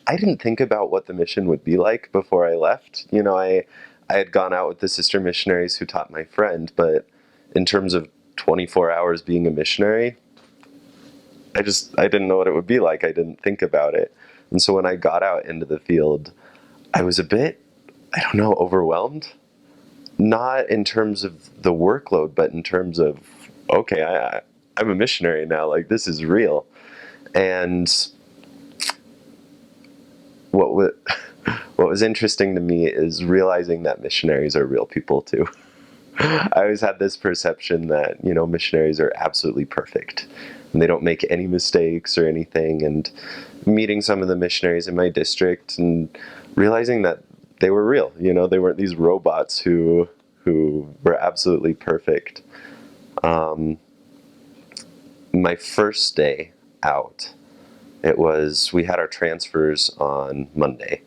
I didn't think about what the mission would be like before I left. I had gone out with the sister missionaries who taught my friend, but in terms of 24 hours being a missionary, I didn't know what it would be like. I didn't think about it. And so when I got out into the field, I was a bit, I don't know, overwhelmed. Not in terms of the workload, but in terms of, okay, I'm a missionary now. Like, this is real. And what was, what was interesting to me is realizing that missionaries are real people too. I always had this perception that, missionaries are absolutely perfect and they don't make any mistakes or anything. And meeting some of the missionaries in my district and realizing that they were real, they weren't these robots who were absolutely perfect. My first day out, we had our transfers on Monday,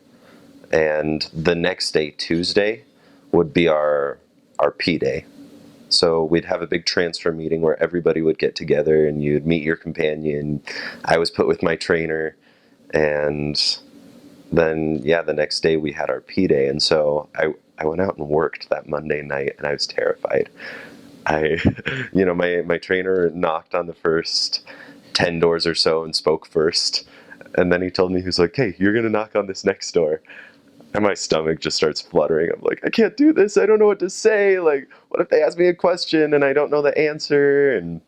and the next day, Tuesday, would be our P day. So we'd have a big transfer meeting where everybody would get together and you'd meet your companion. I was put with my trainer, and then, yeah, the next day we had our P day. And so I went out and worked that Monday night, and I was terrified. I, my trainer knocked on the first 10 doors or so and spoke first. And then he told me, he was like, hey, you're going to knock on this next door. And my stomach just starts fluttering. I'm like, I can't do this. I don't know what to say. Like, what if they ask me a question and I don't know the answer? And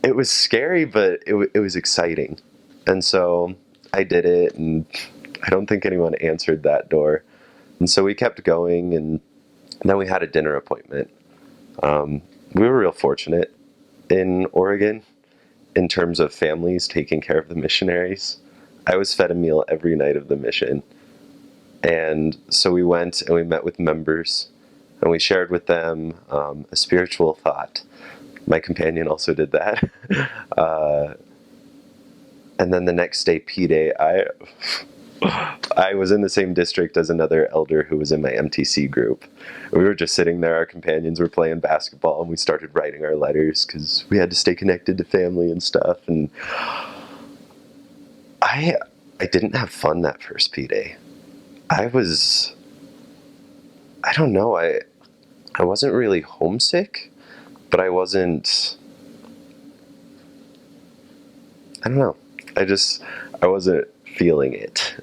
it was scary, but it was exciting. And so I did it, and I don't think anyone answered that door. And so we kept going, and then we had a dinner appointment. We were real fortunate in Oregon in terms of families taking care of the missionaries. I was fed a meal every night of the mission. And so we went and we met with members, and we shared with them a spiritual thought. My companion also did that. And then the next day, P Day, I was in the same district as another elder who was in my MTC group. We were just sitting there, our companions were playing basketball, and we started writing our letters because we had to stay connected to family and stuff. And I didn't have fun that first P Day. I don't know, I wasn't really homesick, but I don't know. I wasn't feeling it.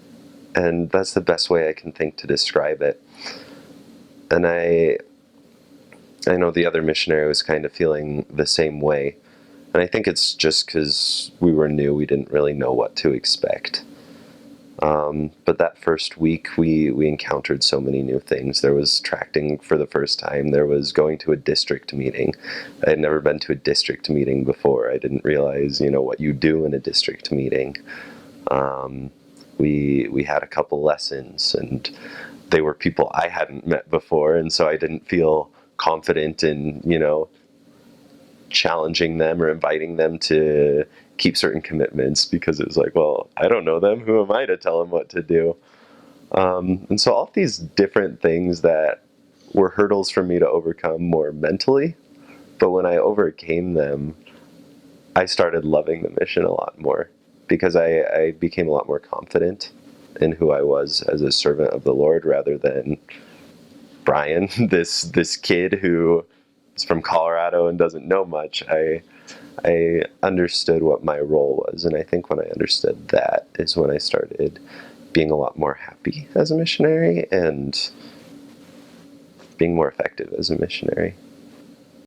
And that's the best way I can think to describe it. And I know the other missionary was kind of feeling the same way. And I think it's just because we were new, we didn't really know what to expect. But that first week, we encountered so many new things. There was tracting for the first time. There was going to a district meeting. I had never been to a district meeting before. I didn't realize, what you do in a district meeting. We had a couple lessons, and they were people I hadn't met before, and so I didn't feel confident in, challenging them or inviting them to keep certain commitments, because it was like, well, I don't know them. Who am I to tell them what to do? And so all these different things that were hurdles for me to overcome more mentally, but when I overcame them, I started loving the mission a lot more, because I became a lot more confident in who I was as a servant of the Lord, rather than Brian, this kid who is from Colorado and doesn't know much. I understood what my role was, and I think when I understood that is when I started being a lot more happy as a missionary and being more effective as a missionary.